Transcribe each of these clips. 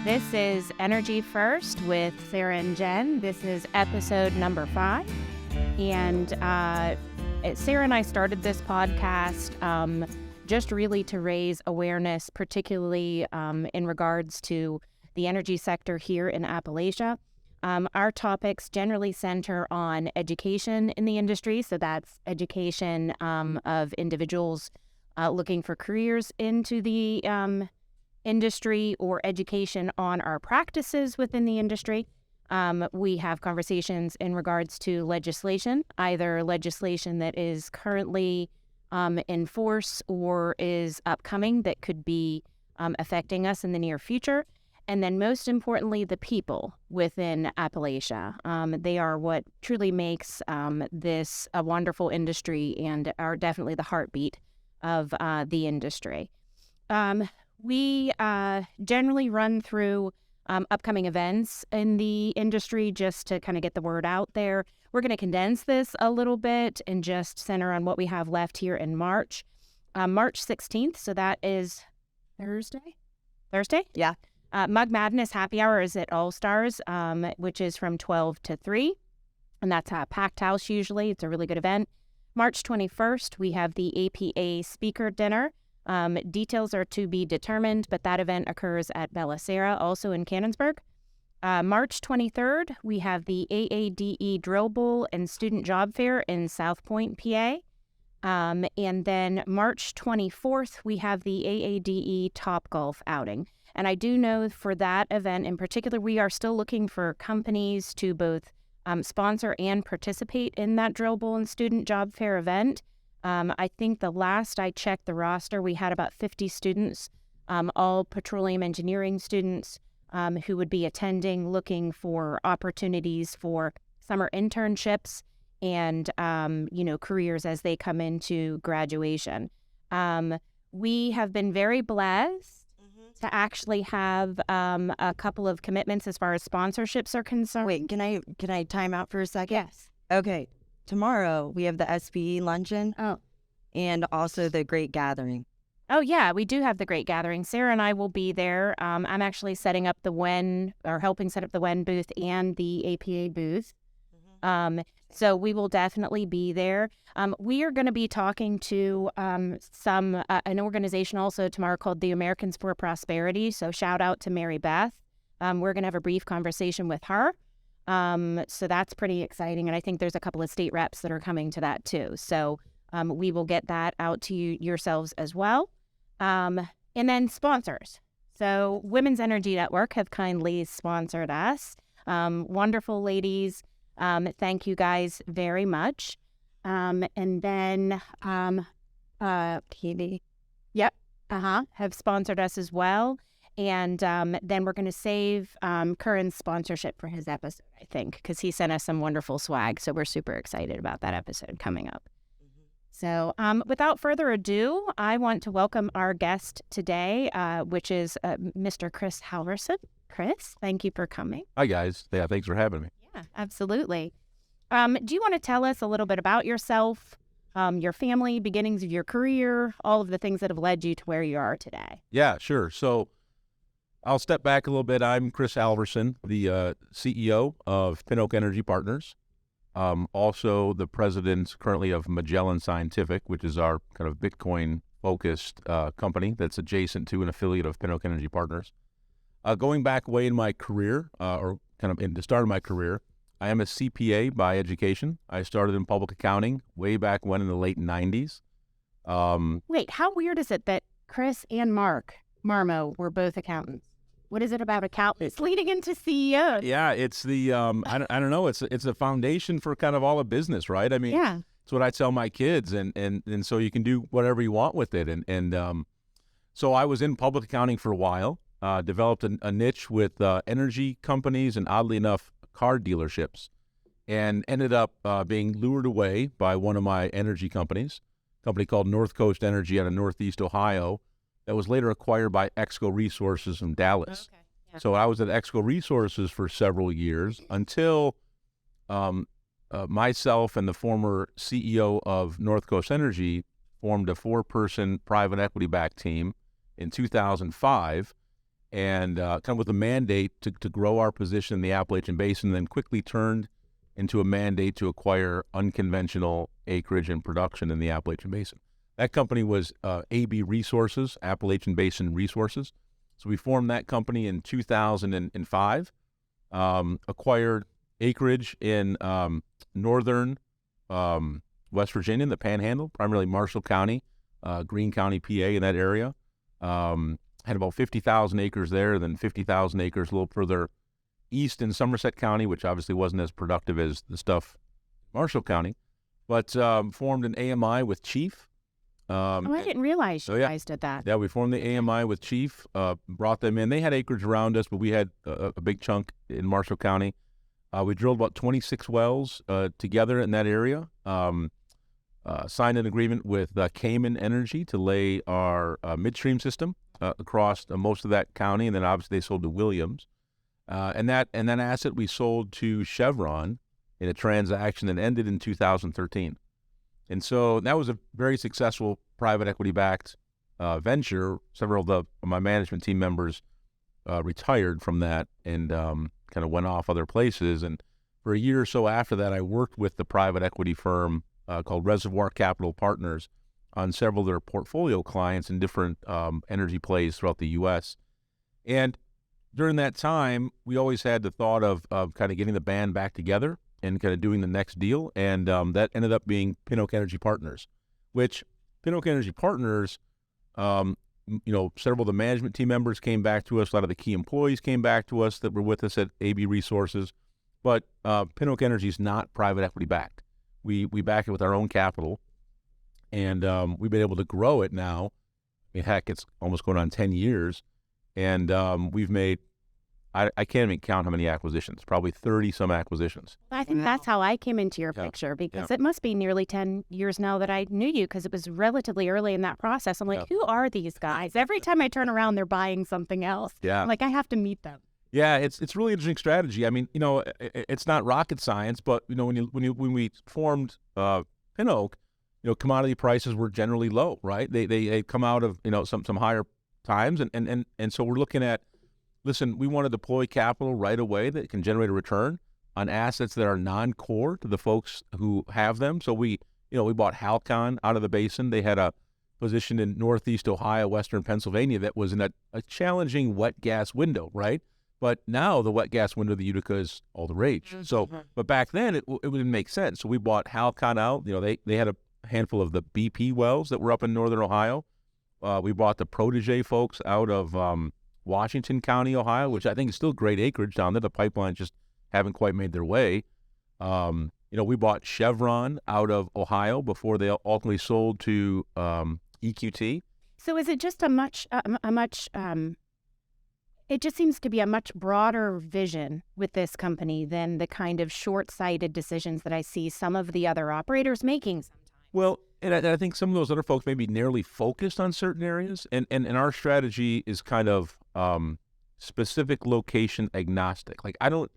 This is Energy First with Sarah and Jen. This is episode number 5. And Sarah and I started this podcast just really to raise awareness, particularly in regards to the energy sector here in Appalachia. Our topics generally center on education in the industry. So that's education of individuals looking for careers into the industry or education on our practices within the industry. We have conversations in regards to legislation, either legislation that is currently in force or is upcoming that could be affecting us in the near future. And then most importantly, the people within Appalachia. They are what truly makes this a wonderful industry and are definitely the heartbeat of the industry. We generally run through upcoming events in the industry just to kind of get the word out there. We're going to condense this a little bit and just center on what we have left here in March. March 16th, so that is Thursday? Yeah. Mug Madness Happy Hour is at All Stars, which is from 12 to 3, and that's a packed house usually. It's a really good event. March 21st, we have the APA Speaker Dinner. Details are to be determined, but that event occurs at Belisara, also in Cannonsburg. March 23rd, we have the AADE Drill Bowl and Student Job Fair in South Point, PA. And then March 24th, we have the AADE Top Golf outing. And I do know for that event in particular, we are still looking for companies to both sponsor and participate in that Drill Bowl and Student Job Fair event. I think the last I checked the roster, we had about 50 students, all petroleum engineering students who would be attending, looking for opportunities for summer internships and, careers as they come into graduation. We have been very blessed to actually have a couple of commitments as far as sponsorships are concerned. Wait, can I time out for a second? Yes. Okay. Tomorrow we have the SBE luncheon. Oh. And also the Great Gathering. Oh, yeah, we do have the Great Gathering. Sarah and I will be there. I'm actually setting up helping set up the WEN booth and the APA booth. So we will definitely be there. We are going to be talking to an organization also tomorrow called the Americans for Prosperity. So shout out to Mary Beth. We're going to have a brief conversation with her. So that's pretty exciting. And I think there's a couple of state reps that are coming to that too. So we will get that out to you yourselves as well. And then sponsors. So Women's Energy Network have kindly sponsored us. Wonderful ladies. Thank you guys very much. And then TV. Yep. Have sponsored us as well. And then we're going to save Curran's sponsorship for his episode, I think, because he sent us some wonderful swag. So we're super excited about that episode coming up. So without further ado, I want to welcome our guest today, which is Mr. Chris Halvorson. Chris, thank you for coming. Hi, guys. Yeah, thanks for having me. Yeah, absolutely. Do you want to tell us a little bit about yourself, your family, beginnings of your career, all of the things that have led you to where you are today? Yeah, sure. So I'll step back a little bit. I'm Chris Halvorson, the CEO of Pin Oak Energy Partners. Also the president currently of Magellan Scientific, which is our kind of Bitcoin-focused company that's adjacent to an affiliate of Pin Oak Energy Partners. Going back way in my career, or kind of in the start of my career, I am a CPA by education. I started in public accounting way back when in the late 90s. Wait, how weird is it that Chris and Mark Marmo were both accountants? What is it about accountants leading into CEOs? Yeah, it's the I don't know. It's a foundation for kind of all of business, right? I mean, yeah, it's what I tell my kids, and so you can do whatever you want with it. And so I was in public accounting for a while. Developed a niche with energy companies and, oddly enough, car dealerships, and ended up being lured away by one of my energy companies, a company called North Coast Energy out of Northeast Ohio, that was later acquired by Exco Resources from Dallas. Okay. Yeah. So I was at Exco Resources for several years until myself and the former CEO of North Coast Energy formed a 4-person private equity-backed team in 2005. and kind of with a mandate to grow our position in the Appalachian Basin, and then quickly turned into a mandate to acquire unconventional acreage and production in the Appalachian Basin. That company was AB Resources, Appalachian Basin Resources. So we formed that company in 2005, acquired acreage in northern West Virginia, the Panhandle, primarily Marshall County, Greene County, PA, in that area. Had about 50,000 acres there, then 50,000 acres a little further east in Somerset County, which obviously wasn't as productive as the stuff in Marshall County, but formed an AMI with Chief. I didn't realize you guys did that. Yeah, we formed the AMI with Chief, brought them in. They had acreage around us, but we had a big chunk in Marshall County. We drilled about 26 wells together in that area. Signed an agreement with Cayman Energy to lay our midstream system across most of that county, and then obviously they sold to Williams. And that asset we sold to Chevron in a transaction that ended in 2013. And so that was a very successful private equity-backed venture. Several of my management team members retired from that and kind of went off other places. And for a year or so after that, I worked with the private equity firm called Reservoir Capital Partners on several of their portfolio clients in different energy plays throughout the U.S. And during that time, we always had the thought of kind of getting the band back together and kind of doing the next deal. And that ended up being Pinoak Energy Partners, which Pinoak Energy Partners, several of the management team members came back to us. A lot of the key employees came back to us that were with us at AB Resources. But Pinoak Energy is not private equity backed. We back it with our own capital, and we've been able to grow it now. I mean, heck, it's almost going on 10 years, and we've made, I can't even count how many acquisitions, probably 30-some acquisitions. I think that's how I came into your picture, because it must be nearly 10 years now that I knew you, because it was relatively early in that process. I'm like, who are these guys? Every time I turn around, they're buying something else. Yeah. I'm like, I have to meet them. Yeah, it's really interesting strategy. I mean, it's not rocket science, but when we formed Pinoak, commodity prices were generally low, right? They come out of some higher times, and so we're looking at, listen, we want to deploy capital right away that can generate a return on assets that are non-core to the folks who have them. So we bought Halcon out of the basin. They had a position in Northeast Ohio, Western Pennsylvania that was in a challenging wet gas window, right? But now the wet gas window of the Utica is all the rage. Mm-hmm. So, but back then it wouldn't make sense. So we bought Halcon out. They had a handful of the BP wells that were up in northern Ohio. We bought the Protege folks out of Washington County, Ohio, which I think is still great acreage down there. The pipelines just haven't quite made their way. We bought Chevron out of Ohio before they ultimately sold to EQT. So is it just it just seems to be a much broader vision with this company than the kind of short-sighted decisions that I see some of the other operators making sometimes. Well, and I think some of those other folks may be narrowly focused on certain areas, and our strategy is kind of specific location agnostic. Like I don't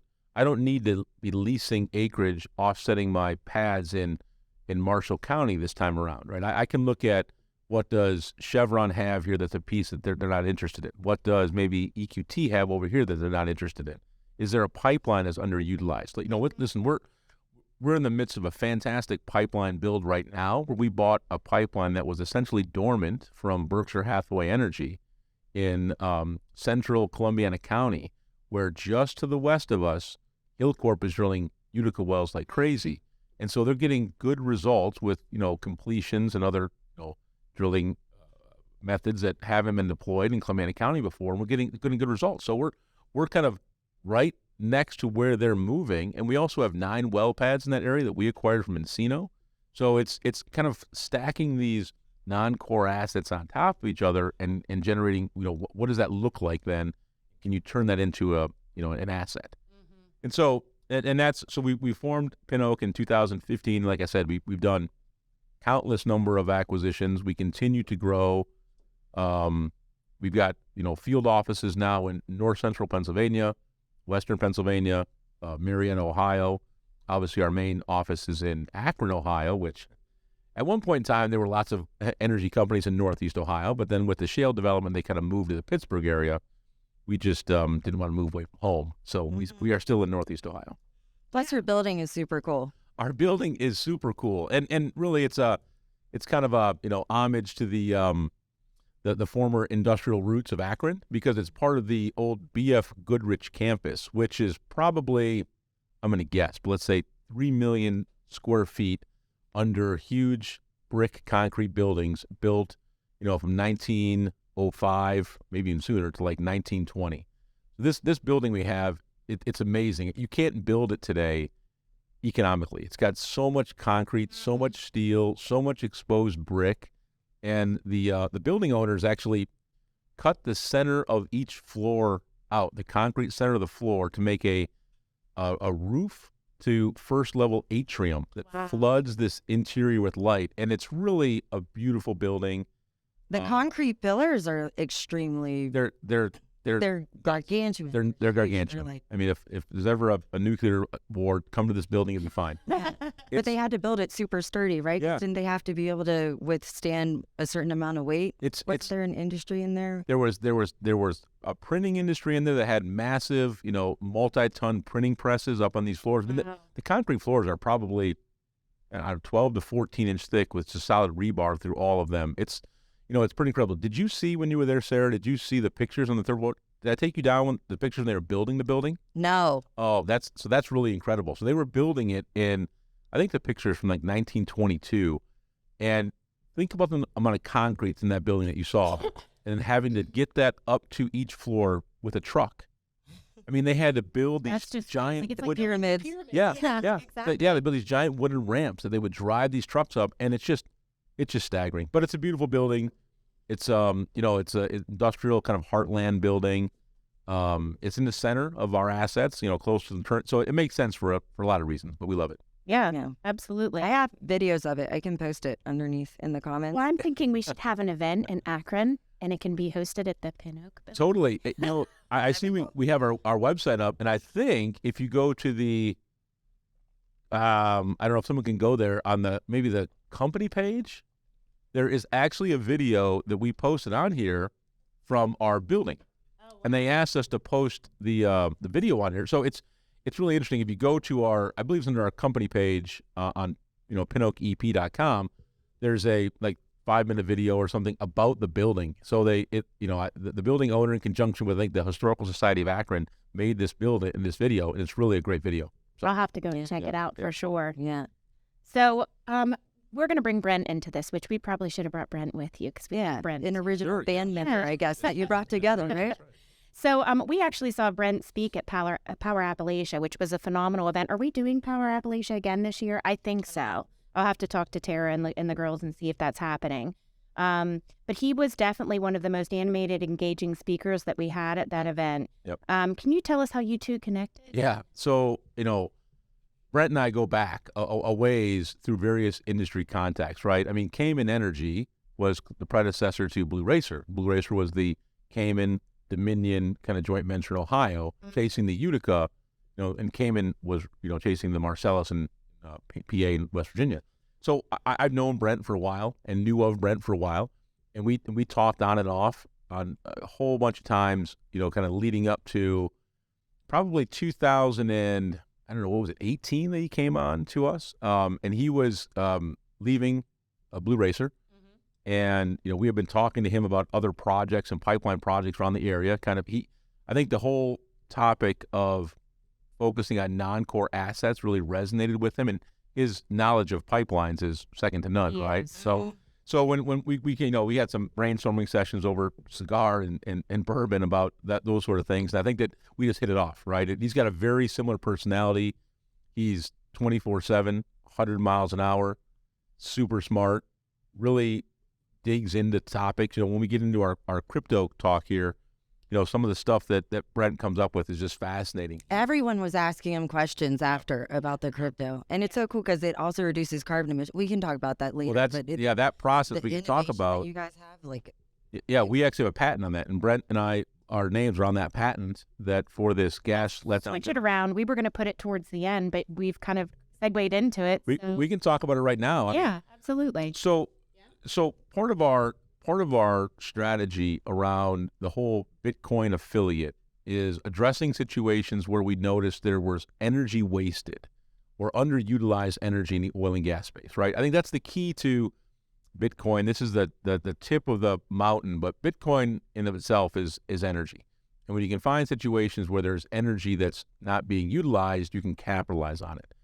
need to be leasing acreage offsetting my pads in Marshall County this time around, right? I can look at what does Chevron have here that's a piece that they're not interested in? What does maybe EQT have over here that they're not interested in? Is there a pipeline that's underutilized? Listen, we're in the midst of a fantastic pipeline build right now where we bought a pipeline that was essentially dormant from Berkshire Hathaway Energy in central Columbiana County, where just to the west of us, Hillcorp is drilling Utica wells like crazy. And so they're getting good results with, completions and other, drilling methods that haven't been deployed in Columbiana County before, and we're getting good results. So we're kind of right next to where they're moving, and we also have 9 well pads in that area that we acquired from Encino. So it's kind of stacking these non-core assets on top of each other and generating, what does that look like then? Can you turn that into an asset? Mm-hmm. And so we formed Pinoak in 2015. Like I said, we've done countless number of acquisitions. We continue to grow. We've got, field offices now in north central Pennsylvania, western Pennsylvania, Marion, Ohio. Obviously, our main office is in Akron, Ohio, which at one point in time, there were lots of energy companies in northeast Ohio, but then with the shale development, they kind of moved to the Pittsburgh area. We just didn't want to move away from home. So we are still in Northeast Ohio. Plus, your building is super cool. Our building is super cool, and really it's kind of a homage to the former industrial roots of Akron, because it's part of the old B.F. Goodrich campus, which is probably, I'm going to guess, but let's say 3 million square feet under huge brick concrete buildings built, from 1905, maybe even sooner, to like 1920. This building we have, it's amazing. You can't build it today economically. It's got so much concrete, so much steel, so much exposed brick, and the building owners actually cut the center of each floor out, the concrete center of the floor, to make a roof to first level atrium that floods this interior with light, and it's really a beautiful building. The concrete pillars are extremely. They're gargantuan. They're gargantuan. I mean, if there's ever a nuclear war, come to this building, it'll be fine. But they had to build it super sturdy, right? Yeah. Didn't they have to be able to withstand a certain amount of weight? Was there an industry in there? There was a printing industry in there that had massive, multi-ton printing presses up on these floors. I mean, the concrete floors are probably 12 to 14 inch thick with just solid rebar through all of them. It's pretty incredible. Did you see, when you were there, Sarah, did you see the pictures on the third floor? Did I take you down when the pictures when they were building the building? No. Oh, that's really incredible. So they were building it in, I think the pictures from like 1922. And think about the amount of concrete in that building that you saw, and having to get that up to each floor with a truck. I mean, they had to build these giant like pyramids. Yeah. Exactly. They built these giant wooden ramps that they would drive these trucks up, and it's just staggering. But it's a beautiful building. It's it's a industrial kind of heartland building. It's in the center of our assets, close to the turn. So it makes sense for a lot of reasons, but we love it. Yeah, absolutely. I have videos of it. I can post it underneath in the comments. Well, I'm thinking we should have an event in Akron, and it can be hosted at the Pin Oak building. Totally. I see we have our website up, and I think if you go to the, I don't know if someone can go there on maybe the company page, there is actually a video that we posted on here from our building. Oh, wow. And they asked us to post the video on here. So it's really interesting. If you go to our, I believe it's under our company page on pinoakep.com, there's a 5-minute video or something about the building. So the building owner, in conjunction with, I think, the Historical Society of Akron, made this building in this video, and it's really a great video. So I'll have to go check it out for sure. Yeah. So we're going to bring Brent into this, which we probably should have brought Brent with you, because Brent, an original band member, I guess, that you brought together, right? So we actually saw Brent speak at Power Appalachia, which was a phenomenal event. Are we doing Power Appalachia again this year? I think so. I'll have to talk to Tara and the girls and see if that's happening. But he was definitely one of the most animated, engaging speakers that we had at that event. Yep. Can you tell us how you two connected? Yeah. So, Brent and I go back a ways through various industry contacts, right? I mean, Cayman Energy was the predecessor to Blue Racer. Blue Racer was the Cayman Dominion kind of joint venture in Ohio, chasing the Utica, and Cayman was, chasing the Marcellus and PA and West Virginia. So I've known Brent for a while and knew of Brent for a while, and we talked on and off on a whole bunch of times, kind of leading up to probably 2000 and, I don't know, what was it, 18 that he came on to us, and he was leaving Blue Racer. And, we have been talking to him about other projects and pipeline projects around the area. I think the whole topic of focusing on non-core assets really resonated with him, and his knowledge of pipelines is second to none, right? So when we had some brainstorming sessions over cigar and bourbon about those sort of things. And I think that we just hit it off, right? He's got a very similar personality. He's 24/7, 100 miles an hour, super smart, really digs into topics. When we get into our crypto talk here, some of the stuff that Brent comes up with is just fascinating. Everyone was asking him questions after about the crypto. And it's so cool because it also reduces carbon emissions. We can talk about that later. Well, that process we can talk about. You guys have, we actually have a patent on that. And Brent and I, our names are on that patent that for this gas. Let's switch it around. We were going to put it towards the end, but we've kind of segued into it. We can talk about it right now. Yeah, absolutely. So part of our strategy around the whole Bitcoin affiliate is addressing situations where we noticed there was energy wasted or underutilized energy in the oil and gas space, right? I think that's the key to Bitcoin. This is the tip of the mountain, but Bitcoin in of itself is energy. And when you can find situations where there's energy that's not being utilized, you can capitalize on it.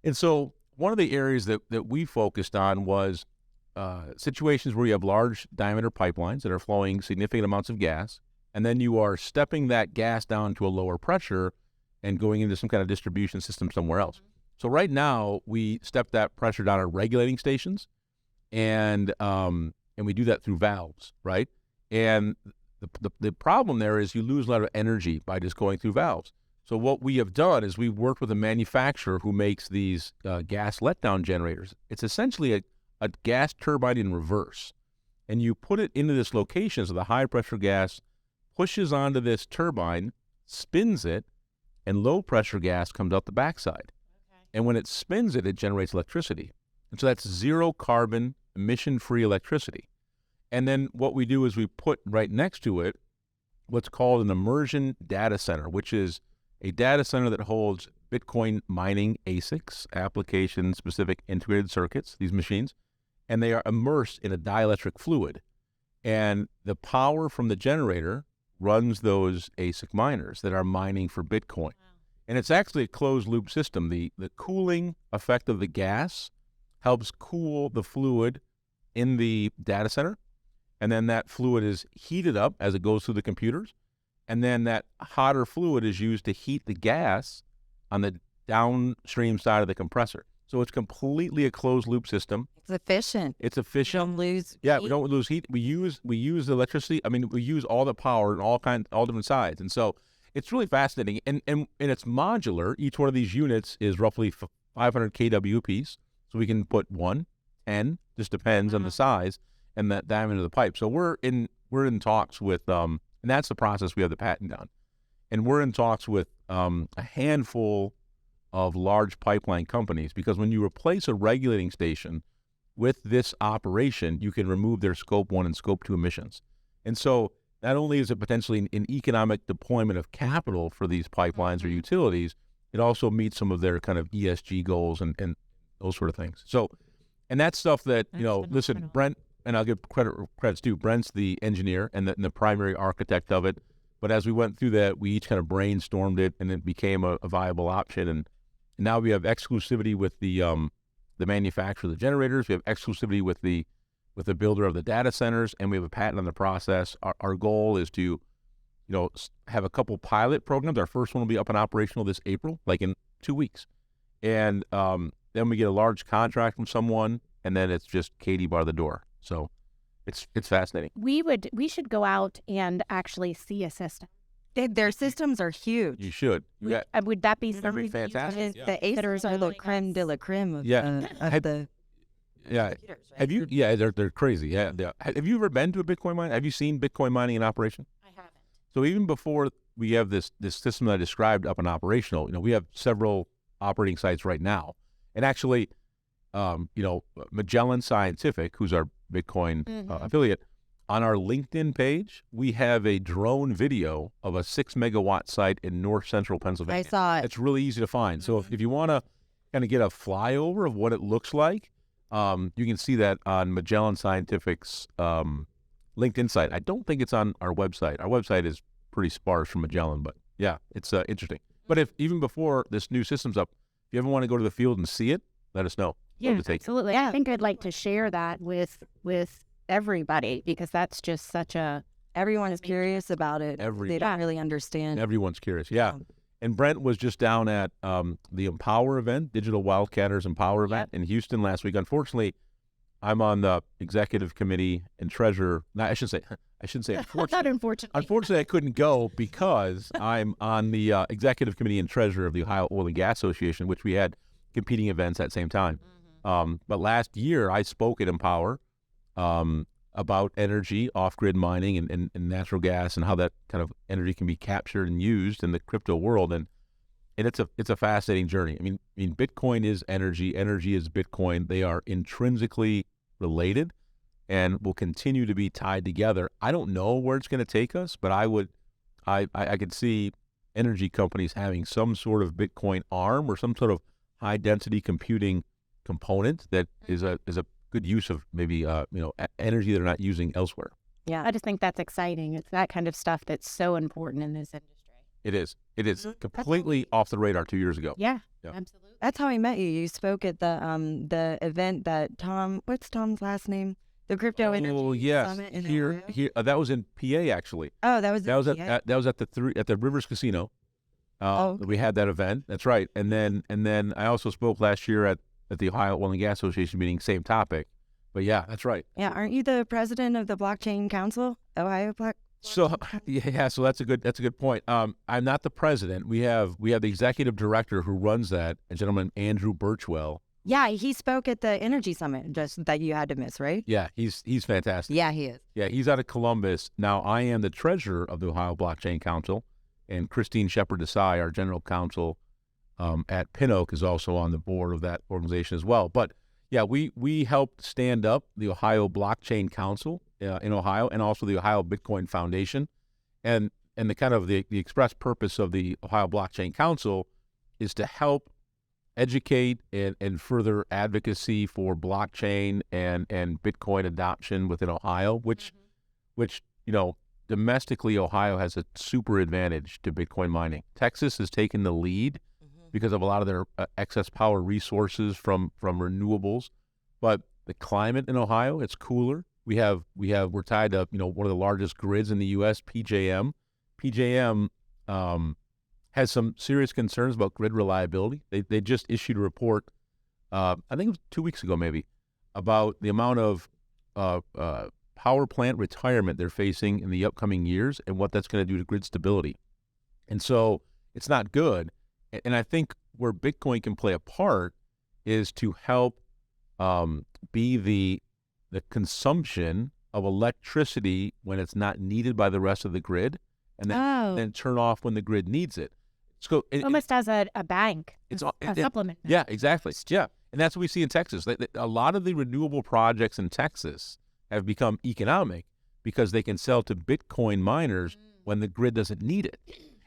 And so one of the areas that we focused on was situations where you have large diameter pipelines that are flowing significant amounts of gas, and then you are stepping that gas down to a lower pressure and going into some kind of distribution system somewhere else. So right now, we step that pressure down at regulating stations, and we do that through valves, right? And the problem there is you lose a lot of energy by just going through valves. So what we have done is we've worked with a manufacturer who makes these gas letdown generators. It's essentially a gas turbine in reverse. And you put it into this location so the high pressure gas pushes onto this turbine, spins it, and low pressure gas comes out the backside. Okay. And when it spins it, it generates electricity. And so that's zero carbon, emission-free electricity. And then what we do is we put right next to it what's called an immersion data center, which is a data center that holds Bitcoin mining ASICs, application-specific integrated circuits, these machines, and they are immersed in a dielectric fluid. And the power from the generator runs those ASIC miners that are mining for Bitcoin. Wow. And it's actually a closed-loop system. The cooling effect of the gas helps cool the fluid in the data center, and then that fluid is heated up as it goes through the computers, and then that hotter fluid is used to heat the gas on the downstream side of the compressor. So it's completely a closed-loop system. It's efficient. It's efficient. Don't lose Yeah, heat. we don't lose heat. We use the electricity. I mean, we use all the power and all different sides, and so it's really fascinating. And it's modular. Each one of these units is roughly 500 kW apiece. So we can put 1, 10, just depends on the size and the diameter of the pipe. So we're in talks with, and that's the process we have the patent on. And we're in talks with a handful of large pipeline companies, because when you replace a regulating station with this operation, you can remove their Scope 1 and Scope 2 emissions. And so not only is it potentially an economic deployment of capital for these pipelines or utilities, it also meets some of their kind of ESG goals and those sort of things. So, and that's stuff that, listen, Brent, and I'll give credits too. Brent's the engineer and the primary architect of it. But as we went through that, we each kind of brainstormed it, and it became a viable option. And now we have exclusivity with the manufacturer of the generators. We have exclusivity with the builder of the data centers, and we have a patent on the process. Our goal is to, have a couple pilot programs. Our first one will be up and operational this April, like in 2 weeks. And then we get a large contract from someone, and then it's just Katie bar the door. So it's fascinating. We should go out and actually see a system. Their systems are huge. You should. Would that be That'd be fantastic. The ACERs are the creme de la creme of Yeah. the Yeah. Have you? Yeah, they're crazy. Yeah. Have you ever been to a Bitcoin mine? Have you seen Bitcoin mining in operation? I haven't. So even before we have this system that I described up and operational, we have several operating sites right now. And actually, Magellan Scientific, who's our Bitcoin affiliate, on our LinkedIn page, we have a drone video of a 6 megawatt site in north central Pennsylvania. I saw it. It's really easy to find. So if you want to kind of get a flyover of what it looks like, you can see that on Magellan Scientific's LinkedIn site. I don't think it's on our website. Our website is pretty sparse from Magellan, but yeah, it's interesting. But if even before this new system's up, if you ever want to go to the field and see it, let us know. Yeah, absolutely. I think I'd like to share that with everybody, because that's just such a... Everyone is curious about it. They don't really understand. Everyone's curious, yeah. And Brent was just down at the Empower event, Digital Wildcatters Empower event in Houston last week. Unfortunately, I'm on the executive committee and treasurer. No, I shouldn't say unfortunately. Not unfortunately. Unfortunately, I couldn't go because I'm on the executive committee and treasurer of the Ohio Oil and Gas Association, which we had competing events at the same time. But last year, I spoke at Empower about energy, off-grid mining, and natural gas, and how that kind of energy can be captured and used in the crypto world. And it's a fascinating journey. I mean, Bitcoin is energy. Energy is Bitcoin. They are intrinsically related and will continue to be tied together. I don't know where it's going to take us, but I would I could see energy companies having some sort of Bitcoin arm or some sort of high density computing component that is a good use of maybe energy they're not using elsewhere. Yeah, I just think that's exciting. It's that kind of stuff that's so important in this industry. It is. It is completely off the radar 2 years ago. Yeah, Yeah. absolutely. That's how I met you. You spoke at the event that what's Tom's last name? The Crypto Energy Summit in Ohio? That was in PA actually. Oh, that was That was at the Rivers Casino. Okay. We had that event. That's right. And then I also spoke last year at the Ohio Oil and Gas Association meeting, same topic. But yeah, that's right. Yeah, aren't you the president of the Blockchain Council, Ohio Blockchain? So yeah, so that's a good point. I'm not the president. We have the executive director who runs that, a gentleman Andrew Birchwell. Yeah, he spoke at the Energy Summit just that you had to miss, right? Yeah, he's fantastic. Yeah, he is. Yeah, he's out of Columbus. Now I am the treasurer of the Ohio Blockchain Council, and Christine Shepard Desai, our general counsel at Pinoak, is also on the board of that organization as well. But yeah, we helped stand up the Ohio Blockchain Council in Ohio, and also the Ohio Bitcoin Foundation, and the kind of the express purpose of the Ohio Blockchain Council is to help educate and further advocacy for blockchain and Bitcoin adoption within Ohio, which domestically Ohio has a super advantage to Bitcoin mining. Texas has taken the lead because of a lot of their excess power resources from renewables, but the climate in Ohio, it's cooler. We're tied to one of the largest grids in the U.S., PJM. PJM has some serious concerns about grid reliability. They just issued a report, I think it was 2 weeks ago maybe, about the amount of power plant retirement they're facing in the upcoming years and what that's going to do to grid stability. And so it's not good. And I think where Bitcoin can play a part is to help be the consumption of electricity when it's not needed by the rest of the grid, and then turn off when the grid needs it. So almost as a bank, a supplement. Yeah, exactly. Yeah, and that's what we see in Texas. A lot of the renewable projects in Texas have become economic because they can sell to Bitcoin miners when the grid doesn't need it.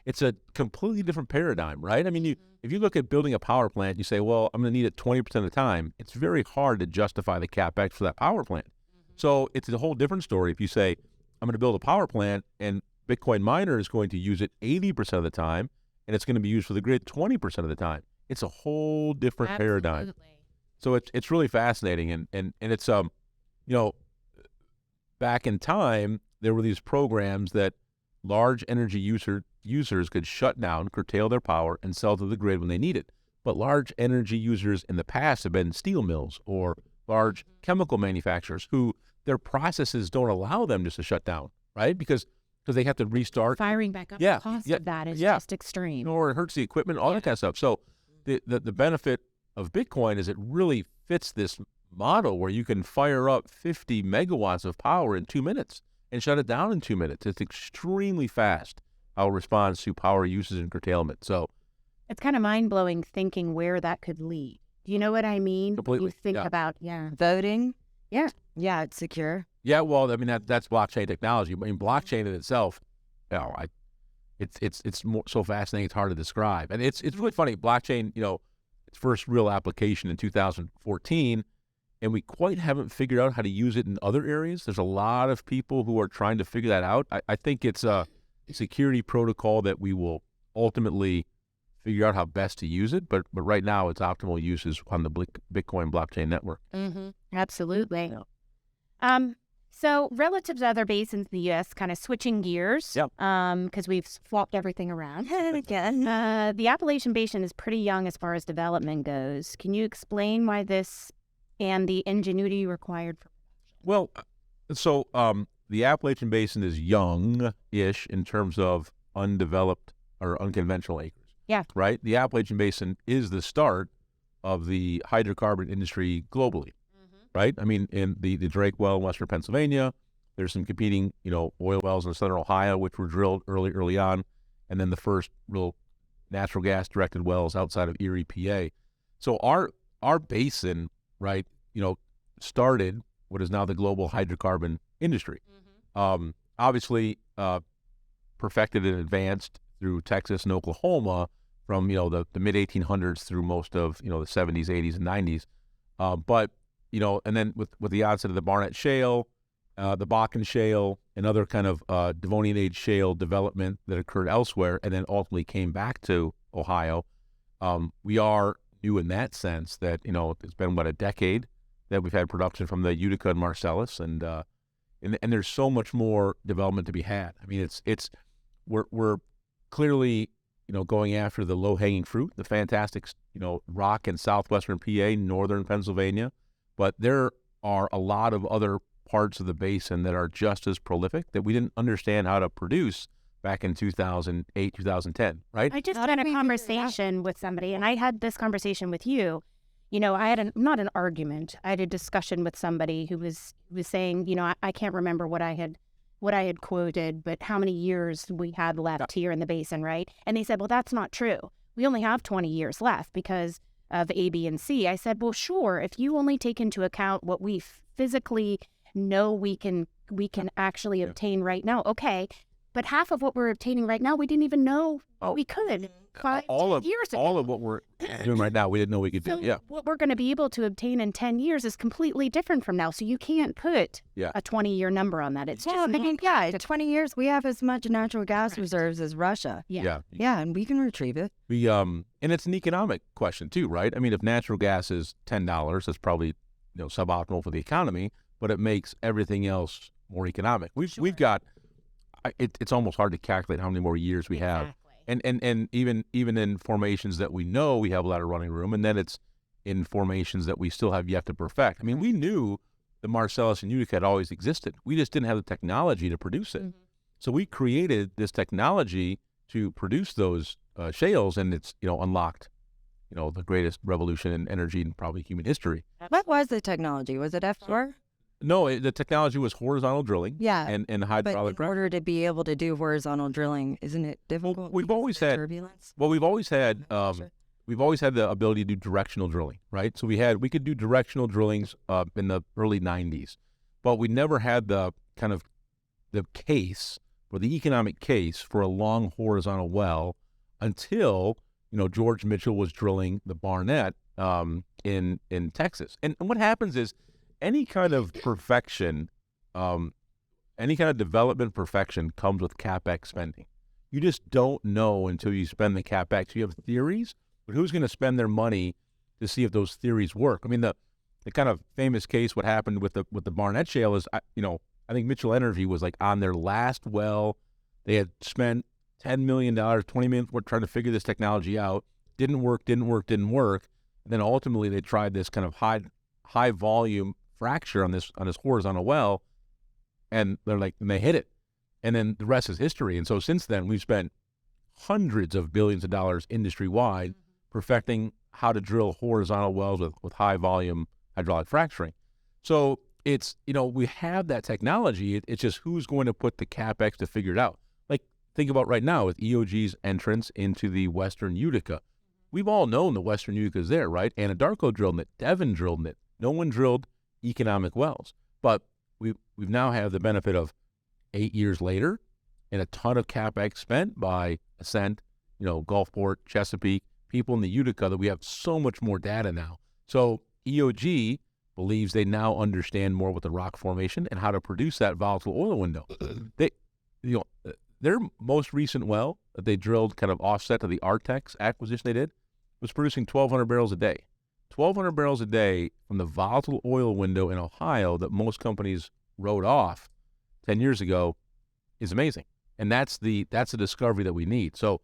It's a completely different paradigm, right? I mean, if you look at building a power plant, you say, well, I'm going to need it 20% of the time. It's very hard to justify the CapEx for that power plant. So it's a whole different story if you say, I'm going to build a power plant and Bitcoin miner is going to use it 80% of the time, and it's going to be used for the grid 20% of the time. It's a whole different paradigm. So it's really fascinating. And it's, back in time, there were these programs that large energy users could shut down, curtail their power, and sell to the grid when they need it. But large energy users in the past have been steel mills or large chemical manufacturers who their processes don't allow them just to shut down, right? Because they have to restart. Firing back up the cost of that is just extreme. Or it hurts the equipment, all that kind of stuff. So the benefit of Bitcoin is it really fits this model where you can fire up 50 megawatts of power in 2 minutes and shut it down in 2 minutes. It's extremely fast how it responds to power usage and curtailment. So it's kind of mind-blowing thinking where that could lead. Do you know what I mean? Completely. You think about, voting. Yeah. Yeah, it's secure. Yeah, well, I mean that's blockchain technology. I mean, blockchain in itself, it's so fascinating. It's hard to describe, and it's really funny. Blockchain, its first real application in 2014, and we quite haven't figured out how to use it in other areas. There's a lot of people who are trying to figure that out. I think it's a security protocol that we will ultimately figure out how best to use it, but right now its optimal use is on the Bitcoin blockchain network. Absolutely. Yeah. So relative to other basins in the U.S., kind of switching gears, because we've swapped everything around. The Appalachian Basin is pretty young as far as development goes. Can you explain why this and the ingenuity required for production? Well, so the Appalachian Basin is young-ish in terms of undeveloped or unconventional acres. Yeah. Right? The Appalachian Basin is the start of the hydrocarbon industry globally. Right? I mean, in the Drake well in western Pennsylvania, there's some competing, oil wells in southern Ohio, which were drilled early on, and then the first real natural gas directed wells outside of Erie, PA. So our basin, right, started what is now the global hydrocarbon industry. Obviously, perfected and advanced through Texas and Oklahoma from, the mid 1800s through most of, the 70s, 80s, and 90s. But, and then with the onset of the Barnett Shale, the Bakken Shale, and other kind of Devonian Age shale development that occurred elsewhere and then ultimately came back to Ohio, we are new in that sense that, it's been, a decade that we've had production from the Utica and Marcellus, and there's so much more development to be had. I mean, we're clearly, going after the low-hanging fruit, the fantastic, rock in southwestern PA, northern Pennsylvania, but there are a lot of other parts of the basin that are just as prolific that we didn't understand how to produce back in 2008, 2010, right? I just had a conversation with somebody, and I had this conversation with you. I had not an argument. I had a discussion with somebody who was saying, I can't remember what I had quoted, but how many years we had left here in the basin, right? And they said, well, that's not true. We only have 20 years left because of A, B, and C. I said, well, sure, if you only take into account what we physically know we can actually obtain right now, okay. But half of what we're obtaining right now, we didn't even know we could 5 years ago. All of what we're doing right now, we didn't know we could do. Yeah. What we're going to be able to obtain in 10 years is completely different from now. So you can't put a 20-year number on that. It's just 20 years, we have as much natural gas reserves as Russia. Yeah, and we can retrieve it. And it's an economic question too, right? I mean, if natural gas is $10, that's probably suboptimal for the economy, but it makes everything else more economic. We've got. It's almost hard to calculate how many more years we have, and even in formations that we know we have a lot of running room, and then it's in formations that we still have yet to perfect. I mean, we knew the Marcellus and Utica had always existed. We just didn't have the technology to produce it. Mm-hmm. So we created this technology to produce those shales, and it's unlocked the greatest revolution in energy in probably human history. What was the technology? Was it F4? No, the technology was horizontal drilling. Yeah, and hydraulic. But in order to be able to do horizontal drilling, isn't it difficult? Well, we've always had turbulence. Well, we've always had the ability to do directional drilling, right? So we could do directional drillings in the early 90s, but we never had the kind of the case or the economic case for a long horizontal well until George Mitchell was drilling the Barnett in Texas. And what happens is, any kind of perfection, any kind of development perfection comes with CapEx spending. You just don't know until you spend the CapEx. You have theories, but who's going to spend their money to see if those theories work? I mean, the kind of famous case, what happened with the Barnett Shale is, I think Mitchell Energy was like on their last well. They had spent $10 million, $20 million trying to figure this technology out. Didn't work. And then ultimately they tried this kind of high volume fracture on this horizontal well, and they hit it, and then the rest is history. And so since then we've spent hundreds of billions of dollars industry wide perfecting how to drill horizontal wells with high volume hydraulic fracturing. So it's we have that technology. It's just who's going to put the CapEx to figure it out. Like, think about right now with EOG's entrance into the Western Utica. We've all known the Western Utica is there, right? Anadarko drilled it, Devon drilled it. No one drilled economic wells, but we've now have the benefit of 8 years later and a ton of CapEx spent by Ascent, Gulfport, Chesapeake, people in the Utica, that we have so much more data now. So EOG believes they now understand more with the rock formation and how to produce that volatile oil window. Their most recent well that they drilled kind of offset to the Artex acquisition they did was producing 1,200 barrels a day. 1,200 barrels a day from the volatile oil window in Ohio that most companies wrote off 10 years ago is amazing. And that's the discovery that we need. So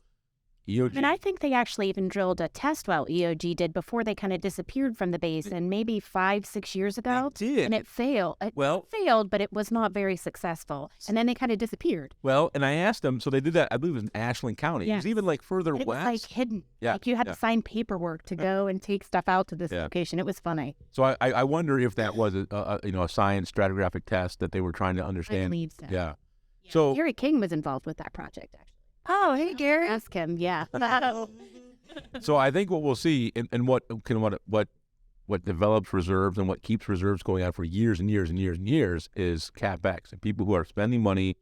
EOG. And I think they actually even drilled a test well, EOG did, before they kind of disappeared from the basin, maybe 5-6 years ago. They did. And it failed. It failed, but it was not very successful. And then they kind of disappeared. Well, and I asked them, so they did that, I believe it was in Ashland County. Yes. It was even further west. It was hidden. Yeah. You had to sign paperwork to go and take stuff out to this location. It was funny. So I wonder if that was a science stratigraphic test that they were trying to understand. I believe so. Yeah. So Gary King was involved with that project, actually. Oh, hey, Gary. Ask him, yeah. So I think what we'll see and what develops reserves and what keeps reserves going on for years and years and years and years is CapEx, and people who are spending money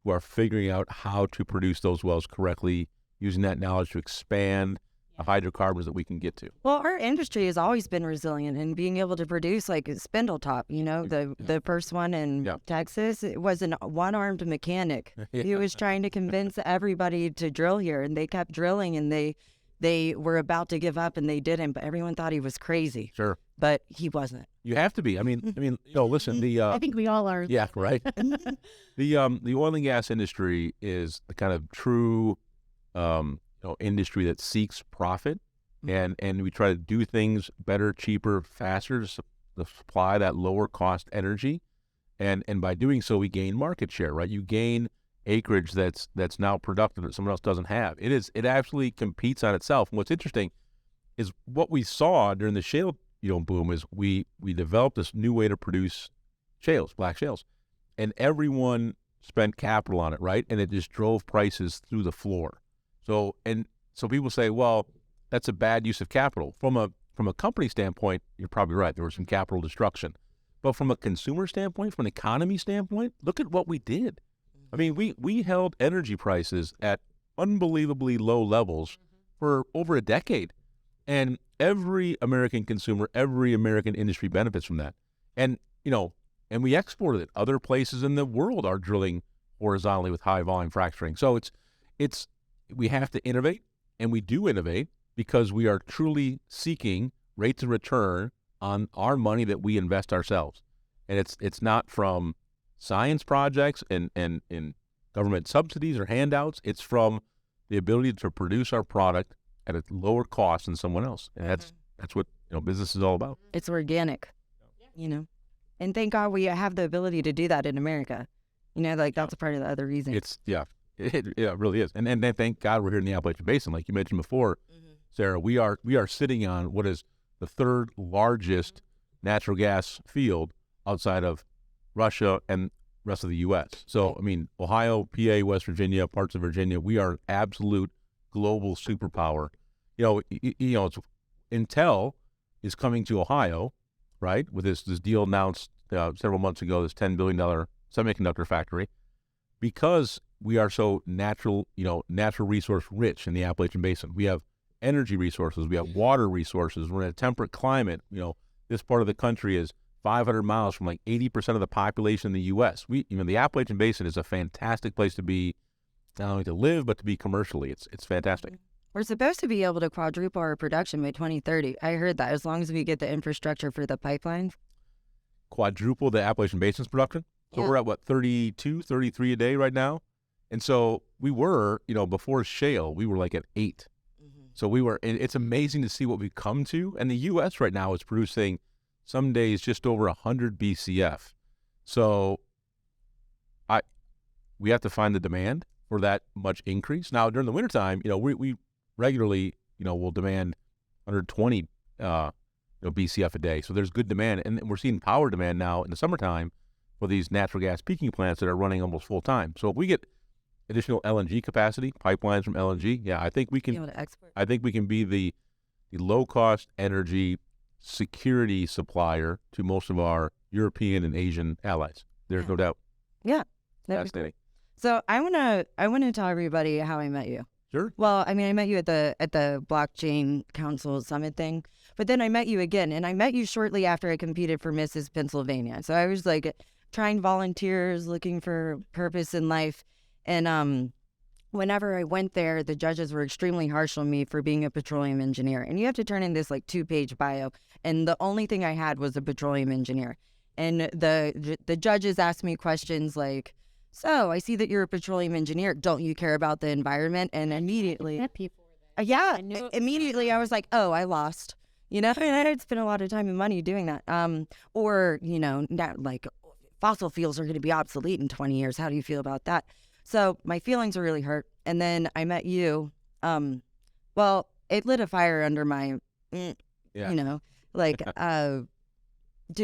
who are figuring out how to produce those wells correctly, using that knowledge to expand the hydrocarbons that we can get to. Well, our industry has always been resilient in being able to produce like Spindletop, the first one in Texas. It was a one-armed mechanic. He was trying to convince everybody to drill here, and they kept drilling, and they were about to give up, and they didn't, but everyone thought he was crazy. Sure. But he wasn't. You have to be. I mean, listen, I think we all are. Yeah, right. The oil and gas industry is the kind of true industry that seeks profit, and we try to do things better, cheaper, faster to supply that lower cost energy, and by doing so we gain market share, right? You gain acreage that's now productive that someone else doesn't have. It actually competes on itself. And what's interesting is what we saw during the shale boom is we developed this new way to produce shales, black shales, and everyone spent capital on it, right? And it just drove prices through the floor. So people say, well, that's a bad use of capital. From a company standpoint, you're probably right. There was some capital destruction. But from a consumer standpoint, from an economy standpoint, look at what we did. I mean, we held energy prices at unbelievably low levels for over a decade. And every American consumer, every American industry benefits from that. And we exported it. Other places in the world are drilling horizontally with high volume fracturing. So we have to innovate, and we do innovate because we are truly seeking rates of return on our money that we invest ourselves. And it's not from science projects and government subsidies or handouts. It's from the ability to produce our product at a lower cost than someone else. And that's what business is all about. It's organic, and thank God we have the ability to do that in America. That's a part of the other reason. It really is. And then thank God we're here in the Appalachian Basin. Like you mentioned before, Sarah, we are sitting on what is the third largest natural gas field outside of Russia and rest of the U.S. So, I mean, Ohio, PA, West Virginia, parts of Virginia, we are absolute global superpower. Intel is coming to Ohio, right, with this deal announced several months ago, this $10 billion semiconductor factory, because we are so natural resource rich in the Appalachian Basin. We have energy resources, we have water resources, we're in a temperate climate. This part of the country is 500 miles from like 80% of the population in the U.S. The Appalachian Basin is a fantastic place to be, not only to live, but to be commercially. It's fantastic. We're supposed to be able to quadruple our production by 2030. I heard that, as long as we get the infrastructure for the pipelines. Quadruple the Appalachian Basin's production? So we're at, 32, 33 a day right now? And so we were, before shale, we were like at 8. So it's amazing to see what we've come to. And the U.S. right now is producing some days just over 100 BCF. So we have to find the demand for that much increase. Now, during the wintertime, we regularly, will demand 120 BCF a day. So there's good demand. And we're seeing power demand now in the summertime for these natural gas peaking plants that are running almost full time. So if we get additional LNG capacity, pipelines from LNG, I think we can. I think we can be the low cost energy security supplier to most of our European and Asian allies. There's no doubt. Yeah, fascinating. So I wanna tell everybody how I met you. Sure. Well, I met you at the Blockchain Council Summit thing, but then I met you again, and I met you shortly after I competed for Mrs. Pennsylvania. So I was like trying volunteers, looking for purpose in life. And whenever I went there, the judges were extremely harsh on me for being a petroleum engineer. And you have to turn in this 2-page bio. And the only thing I had was a petroleum engineer. And the judges asked me questions like, so I see that you're a petroleum engineer. Don't you care about the environment? And immediately, immediately I was like, oh, I lost. And I had spent a lot of time and money doing that. Not fossil fuels are going to be obsolete in 20 years. How do you feel about that? So my feelings were really hurt. And then I met you. It lit a fire under my, to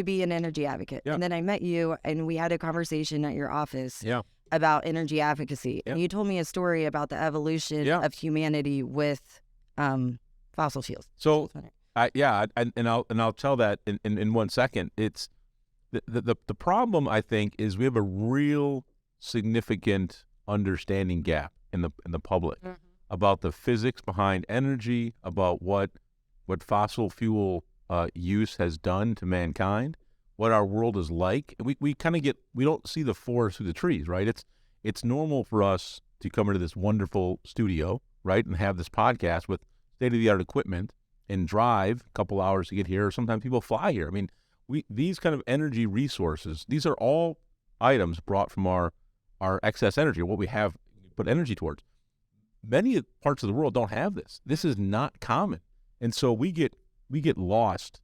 be an energy advocate. Yeah. And then I met you, and we had a conversation at your office about energy advocacy. Yeah. And you told me a story about the evolution of humanity with fossil fuels. So, I'll tell that in 1 second. It's the problem, I think, is we have a real significant understanding gap in the public about the physics behind energy, about what fossil fuel use has done to mankind, what our world is like. We kind of we don't see the forest through the trees, right? It's normal for us to come into this wonderful studio, right, and have this podcast with state-of-the-art equipment and drive a couple hours to get here. Or sometimes people fly here. I mean, these kind of energy resources, these are all items brought from our excess energy, what we have put energy towards. Many parts of the world don't have this. This is not common. And so we get lost.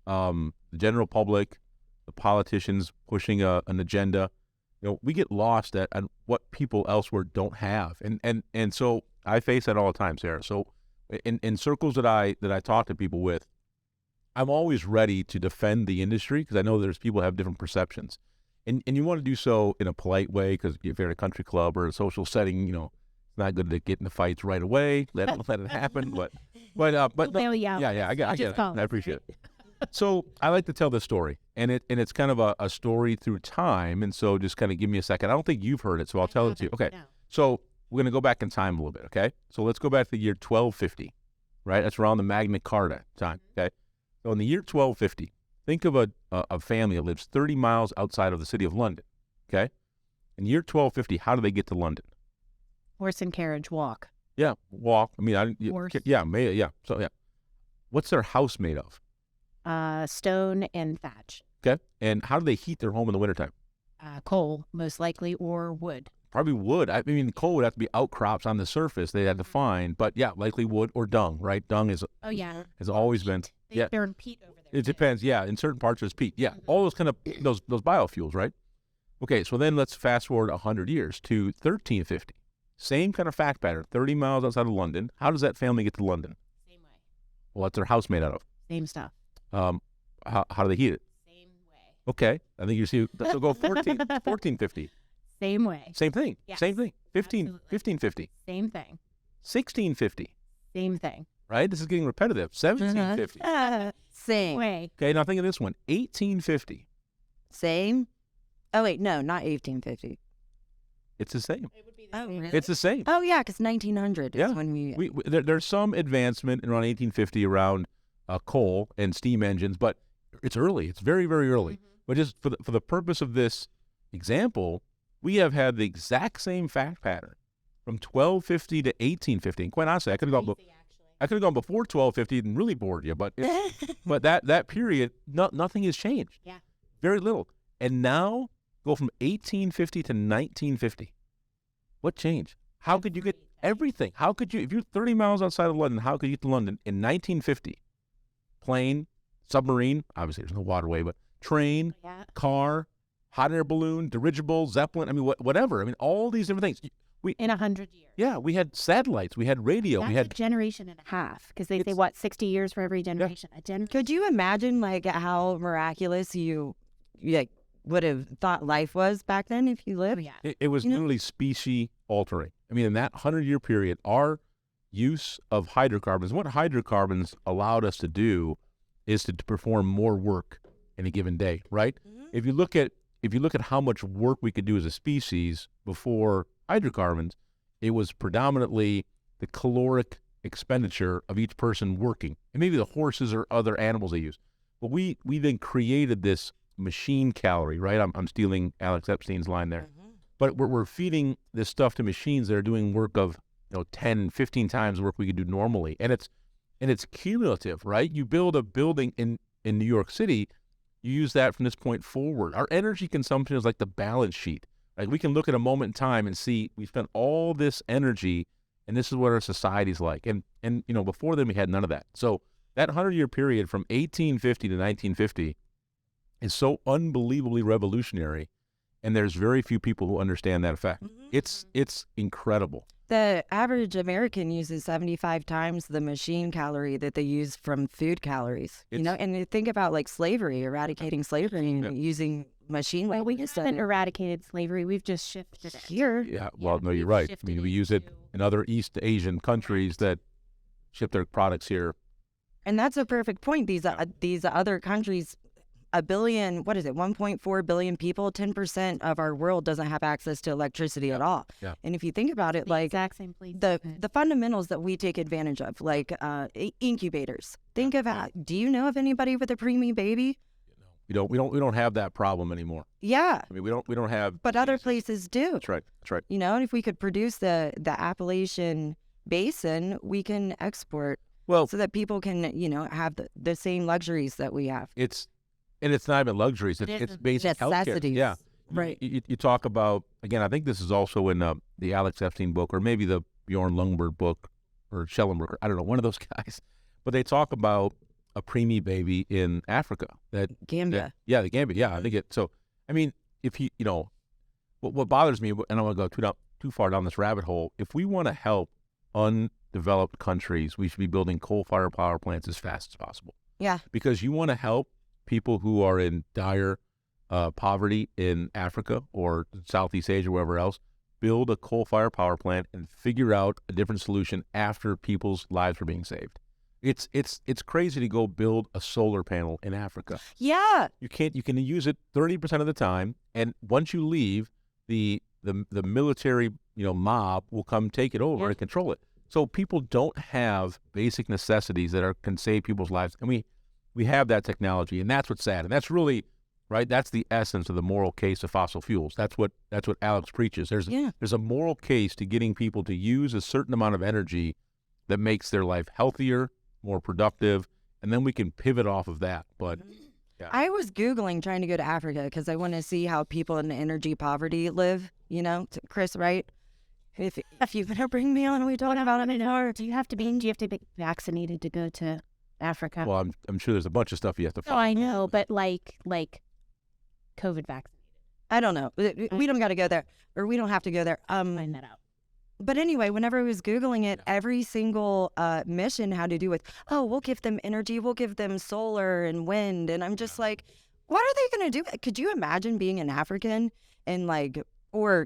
The general public, the politicians pushing an agenda, we get lost at what people elsewhere don't have. And so I face that all the time, Sarah. So in circles that I talk to people with, I'm always ready to defend the industry because I know there's people who have different perceptions. And you want to do so in a polite way because if you're in a country club or a social setting, it's not good to get into fights right away. Let it happen. But yeah, I get it. I appreciate it. So I like to tell this story, and it's kind of a story through time. And so just kind of give me a second. I don't think you've heard it, so I'll tell it to you. Okay. No. So we're going to go back in time a little bit. Okay. So let's go back to the year 1250, right? That's around the Magna Carta time. Okay. So in the year 1250, think of a family that lives 30 miles outside of the city of London. Okay. In the year 1250, how do they get to London? Horse and carriage, walk. Yeah, walk. I mean, horse. Yeah. So yeah, what's their house made of? Stone and thatch. Okay. And how do they heat their home in the wintertime? Coal, most likely, or wood. Probably wood. I mean, coal would have to be outcrops on the surface they had to find, but yeah, likely wood or dung, right? Dung has always been. They burn peat over there. It depends. Yeah, in certain parts there's peat. Yeah, all those kind of those biofuels, right? Okay, so then let's fast forward 100 years to 1350. Same kind of fact pattern. 30 miles outside of London. How does that family get to London? Same way. Well, what's their house made out of? Same stuff. How do they heat it? Same way. Okay, I think you see. So go 1450. Same way. Same thing. Yes, same thing. 1550. Same thing. 1650. Same thing. Right? This is getting repetitive. 1750. Same way. Okay, now think of this one. 1850. Same. Oh wait, no, not 1850. It's the same. It would be the same. Really? It's the same. Oh yeah, because 1900 is when we there's some advancement around 1850 around coal and steam engines, but it's early. It's very, very early. Mm-hmm. But just for the purpose of this example, we have had the exact same fact pattern from 1250 to 1850. And quite honestly, I could have gone before 1250 and really bored you, but but that period, nothing has changed. Yeah, very little. And now go from 1850 to 1950. What changed? How could you get everything? How could you, if you're 30 miles outside of London, how could you get to London in 1950? Plane, submarine, obviously there's no waterway, but train, car, hot air balloon, dirigible, Zeppelin, I mean, whatever. I mean, all these different things. In 100 years. Yeah, we had satellites, we had radio. That's we had a generation and a half, because they say, 60 years for every generation. Yeah. Could you imagine, how miraculous you would have thought life was back then if you lived? Oh, yeah. It was literally species altering. I mean, in that 100-year period, our use of hydrocarbons, what hydrocarbons allowed us to do is to perform more work in a given day, right? Mm-hmm. If you look at how much work we could do as a species before hydrocarbons, it was predominantly the caloric expenditure of each person working, and maybe the horses or other animals they use. But we then created this machine calorie, right? I'm stealing Alex Epstein's line there. Mm-hmm. But we're feeding this stuff to machines that are doing work of 10, 15 times the work we could do normally. And it's cumulative, right? You build a building in New York City, you use that from this point forward. Our energy consumption is like the balance sheet. Like we can look at a moment in time and see we spent all this energy and this is what our society's like. And before then we had none of that. So that 100-year period from 1850 to 1950 is so unbelievably revolutionary, and there's very few people who understand that effect. Mm-hmm. It's incredible. The average American uses 75 times the machine calorie that they use from food calories. And you think about slavery, eradicating slavery and using machine. Well, we haven't eradicated slavery. We've just shifted it here. Yeah. Well, no, you're right. I mean, we use it in other East Asian countries that ship their products here. And that's a perfect point. These other countries a billion, what is it, 1.4 billion people, 10% of our world doesn't have access to electricity at all. Yeah. And if you think about it, The like exact same place. the fundamentals that we take advantage of, like incubators. Think of do you know of anybody with a preemie baby? We don't have that problem anymore. Yeah. I mean, we don't have. But other places do. That's right. That's right. You know, and if we could produce the Appalachian Basin, we can export Well, so that people can, you know, have the same luxuries that we have. it's not even luxuries. It's basic healthcare. Necessities. Yeah. Right. You talk about, again, I think this is also in the Alex Epstein book, or maybe the Bjorn Lundberg book, or Schellenberger. I don't know, one of those guys. But they talk about a preemie baby in Africa. Gambia. The Gambia. Yeah, I think it. So, I mean, if you know, what bothers me, and I don't want to go too far down this rabbit hole. If we want to help undeveloped countries, we should be building coal-fired power plants as fast as possible. Yeah. Because you want to help people who are in dire poverty in Africa or Southeast Asia, wherever else. Build a coal-fired power plant and figure out a different solution after people's lives are being saved. It's crazy to go build a solar panel in Africa. Yeah. You can use it 30% of the time, and once you leave, the military mob will come take it over and control it. So people don't have basic necessities that can save people's lives, and we have that technology, and that's what's sad, and that's really right. That's the essence of the moral case of fossil fuels. That's what Alex preaches. There's a moral case to getting people to use a certain amount of energy that makes their life healthier, more productive, and then we can pivot off of that. But yeah. I was Googling trying to go to Africa because I want to see how people in energy poverty live, you know, Chris, right? If you're going to bring me on, we talk about it more. Do you have to be vaccinated to go to Africa? Well, I'm sure there's a bunch of stuff you have to follow. Oh, I know, but like COVID vaccinated. I don't know. We don't got to go there, or we don't have to go there. Find that out. But anyway, whenever I was Googling it, every single mission had to do with, we'll give them energy, we'll give them solar and wind. And I'm just like, what are they going to do? Could you imagine being an African and or,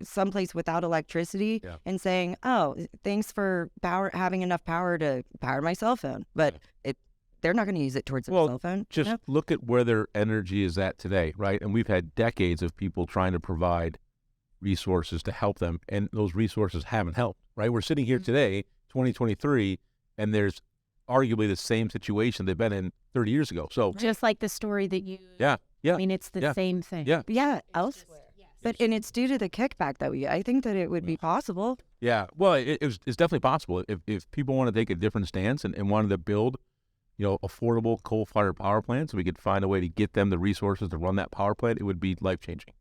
someplace without electricity and saying, thanks for having enough power to power my cell phone. But they're not going to use it towards a cell phone. Just look at where their energy is at today, right? And we've had decades of people trying to provide resources to help them, and those resources haven't helped, right? We're sitting here today, 2023, and there's arguably the same situation they've been in 30 years ago. So just like the story that you I mean, it's the same thing. Elsewhere. And it's due to the kickback that I think that it would be possible. Well, it's definitely possible if people want to take a different stance and wanted to build affordable coal-fired power plants, we could find a way to get them the resources to run that power plant. It would be life-changing.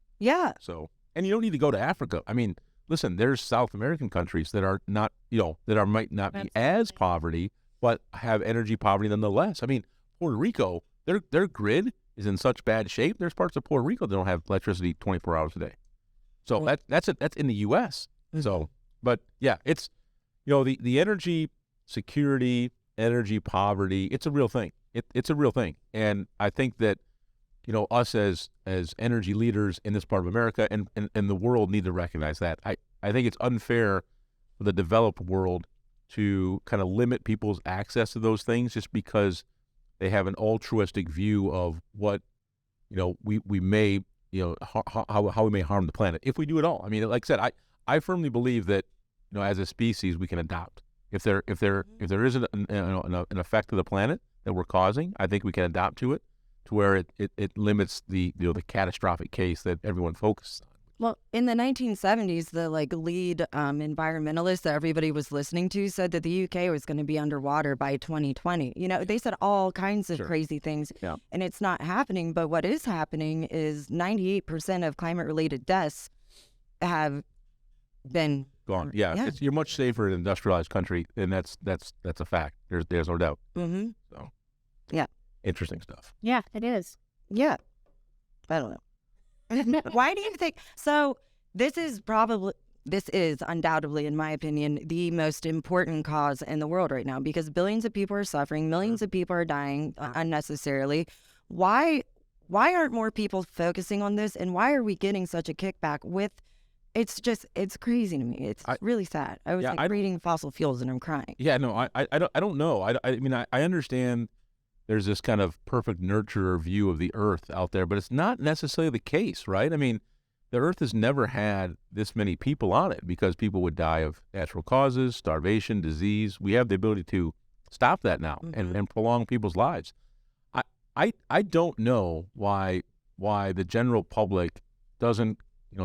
So, and you don't need to go to Africa. I mean, listen, there's South American countries that are not, might not be as poverty, but have energy poverty nonetheless. I mean, Puerto Rico, their grid is in such bad shape. There's parts of Puerto Rico that don't have electricity 24 hours a day. So that's in the U.S. So, but yeah, it's, the energy security, energy poverty, it's a real thing. It's a real thing. And I think that, us as energy leaders in this part of America and the world need to recognize that. I think it's unfair for the developed world to kind of limit people's access to those things just because they have an altruistic view of what, we may, how we may harm the planet if we do it all. I mean, like I said, I firmly believe that, as a species, we can adapt. If there is an effect to the planet that we're causing, I think we can adapt to it to where it limits the catastrophic case that everyone focuses on. Well, in the 1970s, the lead environmentalist that everybody was listening to said that the UK was going to be underwater by 2020. They said all kinds of crazy things, and it's not happening. But what is happening is 98% of climate-related deaths have been gone. You're much safer in an industrialized country, and that's a fact. There's no doubt. Mm-hmm. So, interesting stuff. Yeah, it is. Yeah, I don't know. Why do you think so? This is undoubtedly, in my opinion, the most important cause in the world right now because billions of people are suffering, millions of people are dying unnecessarily. Why aren't more people focusing on this, and why are we getting such a kickback with? It's crazy to me. It's really sad. I was reading fossil fuels and I'm crying. Yeah, no, I don't know. I mean, I understand there's this kind of perfect nurturer view of the earth out there, but it's not necessarily the case, right? I mean, the earth has never had this many people on it because people would die of natural causes, starvation, disease. We have the ability to stop that now and prolong people's lives. I don't know why the general public doesn't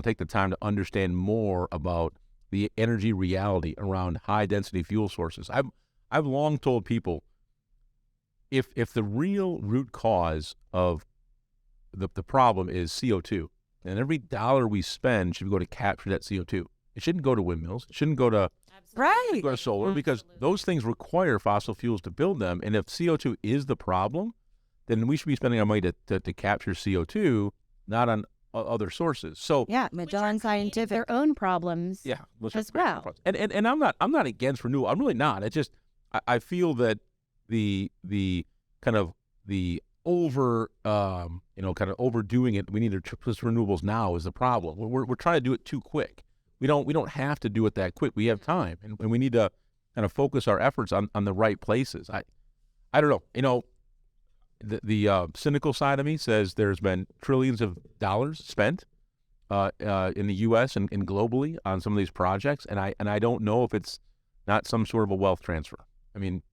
take the time to understand more about the energy reality around high density fuel sources. I've long told people, if the real root cause of the problem is CO2, and every dollar we spend should go to capture that CO2. It shouldn't go to windmills. It shouldn't go to solar, because those things require fossil fuels to build them. And if CO2 is the problem, then we should be spending our money to capture CO2, not on other sources. So Magellan Scientific, their own problems as well. And I'm not against renewal. I'm really not. It just I feel that the kind of the over kind of overdoing it. We need to push renewables now is the problem. We're trying to do it too quick. We don't have to do it that quick. We have time, and we need to kind of focus our efforts on the right places. I don't know. The cynical side of me says there's been trillions of dollars spent in the U.S. and globally on some of these projects, and I don't know if it's not some sort of a wealth transfer. I mean,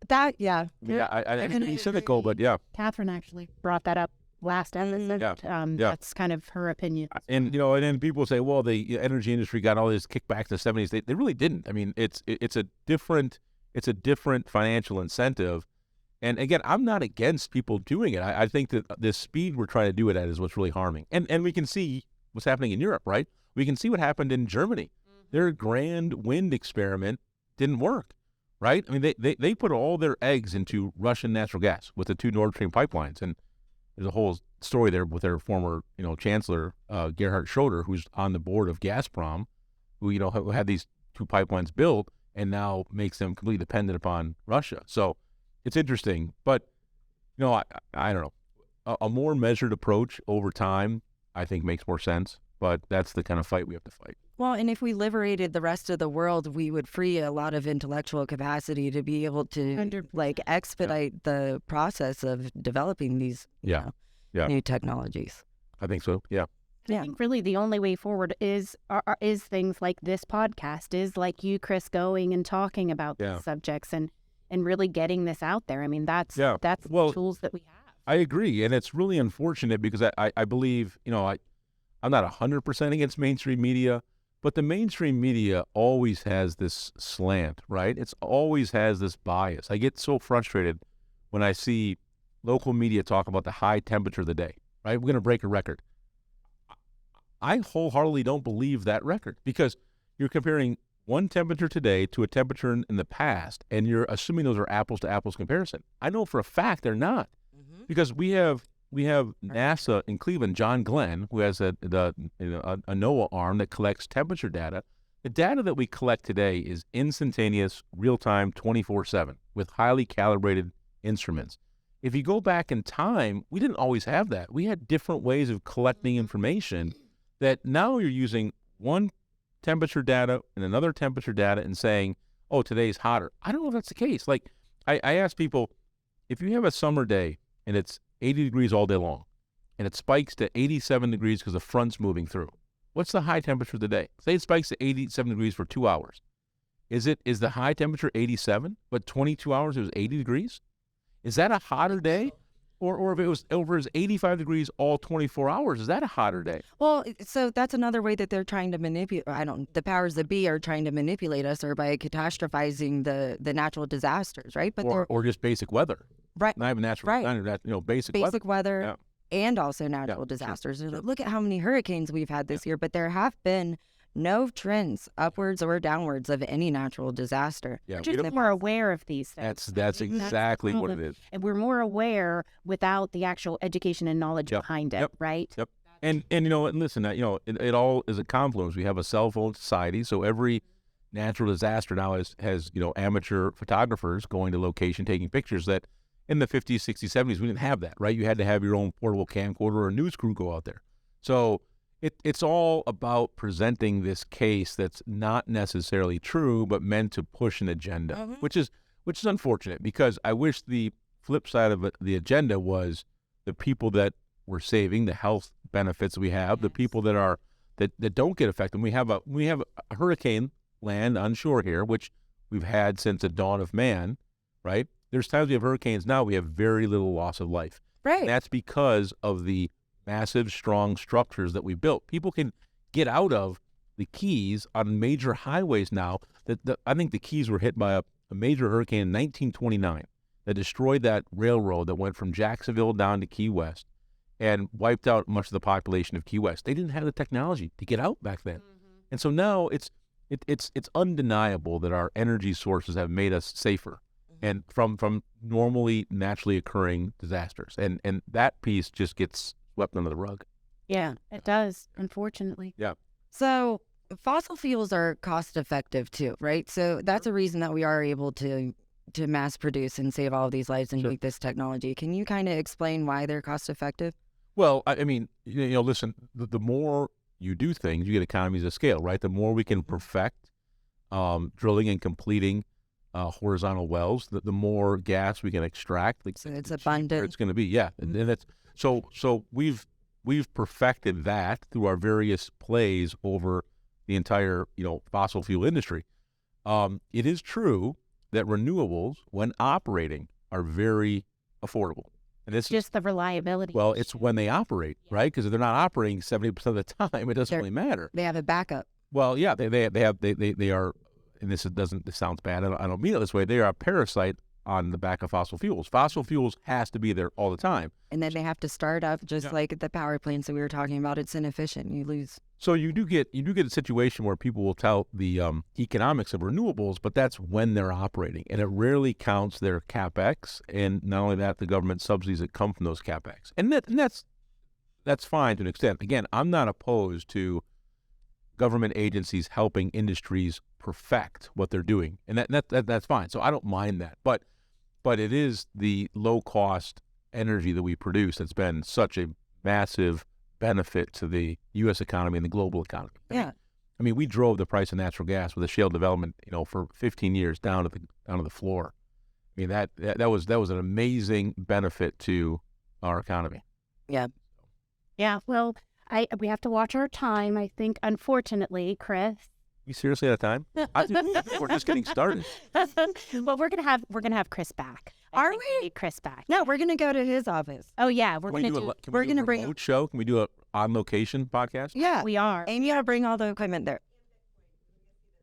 I can be cynical, but Catherine actually brought that up last episode. That's kind of her opinion. And and then people say, well, the energy industry got all this kickback in the 70s. They really didn't. I mean, it's a different financial incentive. And again, I'm not against people doing it. I think that the speed we're trying to do it at is what's really harming. And we can see what's happening in Europe, right? We can see what happened in Germany. Their grand wind experiment didn't work. Right? I mean, they put all their eggs into Russian natural gas with the 2 Nord Stream pipelines. And there's a whole story there with their former, chancellor, Gerhard Schroeder, who's on the board of Gazprom, who had these 2 pipelines built and now makes them completely dependent upon Russia. So it's interesting. But, I don't know. A more measured approach over time, I think, makes more sense. But that's the kind of fight we have to fight. Well, and if we liberated the rest of the world, we would free a lot of intellectual capacity to be able to 100%. Expedite the process of developing these new technologies. I think so. Yeah. I think really the only way forward is things like this podcast, is like you, Chris, going and talking about these subjects and really getting this out there. I mean, that's the tools that we have. I agree, and it's really unfortunate because I believe I'm not 100% against mainstream media. But the mainstream media always has this slant, right? It's always has this bias. I get so frustrated when I see local media talk about the high temperature of the day, right? We're going to break a record. I wholeheartedly don't believe that record because you're comparing one temperature today to a temperature in the past, and you're assuming those are apples to apples comparison. I know for a fact they're not, because we have NASA in Cleveland, John Glenn, who has a NOAA arm that collects temperature data. The data that we collect today is instantaneous, real-time, 24/7, with highly calibrated instruments. If you go back in time, we didn't always have that. We had different ways of collecting information that now you're using one temperature data and another temperature data and saying, oh, today's hotter. I don't know if that's the case. Like, I ask people, if you have a summer day and it's 80 degrees all day long, and it spikes to 87 degrees because the front's moving through, what's the high temperature of the day? Say it spikes to 87 degrees for 2 hours. Is the high temperature 87, but 22 hours it was 80 degrees? Is that a hotter day? Or if it was over as 85 degrees all 24 hours, is that a hotter day? Well, so that's another way that they're trying to manipulate. The powers that be are trying to manipulate us, or by catastrophizing the natural disasters, right? But or just basic weather. Right. Not even natural, right. Not even, basic weather and also natural disasters. Sure. Look at how many hurricanes we've had this year, but there have been no trends upwards or downwards of any natural disaster. We're just more aware of these things. That's exactly what it is. And we're more aware without the actual education and knowledge behind it, right? Yep. And listen, it all is a confluence. We have a cell phone society, so every natural disaster now has amateur photographers going to location taking pictures that in the 50s, 60s, 70s, we didn't have that, right? You had to have your own portable camcorder or a news crew go out there. So it's all about presenting this case that's not necessarily true, but meant to push an agenda, which is unfortunate, because I wish the flip side of the agenda was the people that we're saving, the health benefits we have, the people that don't get affected. We have a hurricane land on shore here, which we've had since the dawn of man, right? There's times we have hurricanes now, we have very little loss of life. Right. And that's because of the massive, strong structures that we built. People can get out of the Keys on major highways now. I think the Keys were hit by a major hurricane in 1929 that destroyed that railroad that went from Jacksonville down to Key West and wiped out much of the population of Key West. They didn't have the technology to get out back then. And so now it's undeniable that our energy sources have made us safer and from normally naturally occurring disasters. And that piece just gets swept under the rug. Yeah, it does, unfortunately. Yeah. So fossil fuels are cost effective too, right? So that's a reason that we are able to mass produce and save all of these lives and make this technology. Can you kind of explain why they're cost effective? Well, I mean, listen, the more you do things, you get economies of scale, right? The more we can perfect drilling and completing horizontal wells, the more gas we can extract. So it's abundant. It's going to be, yeah. And that's so we've perfected that through our various plays over the entire fossil fuel industry. It is true that renewables, when operating, are very affordable. And it's just the reliability. Well, it's when they operate, right? Because if they're not operating 70% of the time, it doesn't really matter. They have a backup. Well, yeah, they are, and this sounds bad. I don't mean it this way. They are a parasite on the back of fossil fuels. Fossil fuels has to be there all the time. And then they have to start up just like at the power plants that we were talking about. It's inefficient. You lose. So you do get a situation where people will tout the economics of renewables, but that's when they're operating, and it rarely counts their capex, and not only that, the government subsidies that come from those capex, and that's fine to an extent. Again, I'm not opposed to government agencies helping industries perfect what they're doing, and that's fine. So I don't mind that, but it is the low cost energy that we produce that's been such a massive benefit to the U.S. economy and the global economy. Yeah. I mean, we drove the price of natural gas with the shale development, for 15 years down to the floor. I mean, that was an amazing benefit to our economy. Yeah. Yeah. Well, we have to watch our time. I think, unfortunately, Chris. You seriously out of time? We're just getting started. Well, we're gonna have Chris back. Are we? Need Chris back? No, we're gonna go to his office. Oh yeah, we're gonna bring a remote show. Can we do a on location podcast? Yeah, we are. And you gotta bring all the equipment there.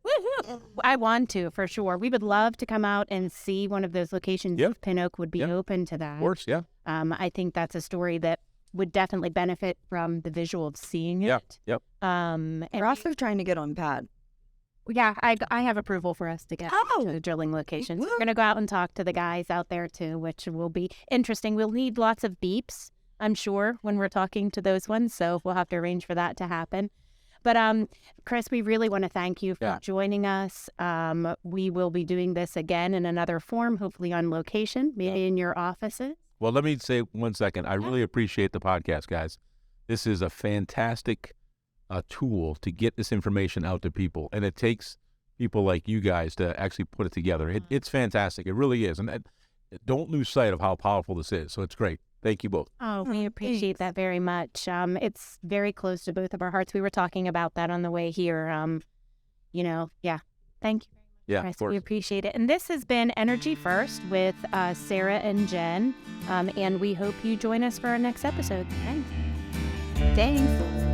Woo-hoo. I want to, for sure. We would love to come out and see one of those locations. Yeah. If Pin Oak would be open to that. Of course, yeah. I think that's a story that would definitely benefit from the visual of seeing it. Yeah. Yep. And we're also trying to get on pad. Yeah, I have approval for us to get to the drilling locations. We're going to go out and talk to the guys out there too, which will be interesting. We'll need lots of beeps, I'm sure, when we're talking to those ones. So we'll have to arrange for that to happen. But Chris, we really want to thank you for joining us. We will be doing this again in another form, hopefully on location, maybe in your offices. Well, let me say 1 second. I really appreciate the podcast, guys. This is a fantastic tool to get this information out to people, and it takes people like you guys to actually put it together. It's fantastic. It really is, and don't lose sight of how powerful this is. So it's great. Thank you both. Oh, we appreciate that very much. It's very close to both of our hearts. We were talking about that on the way here. Thank you. Yeah, Chris, of course. we appreciate it. And this has been Energy First with Sarah and Jen, and we hope you join us for our next episode. Thanks.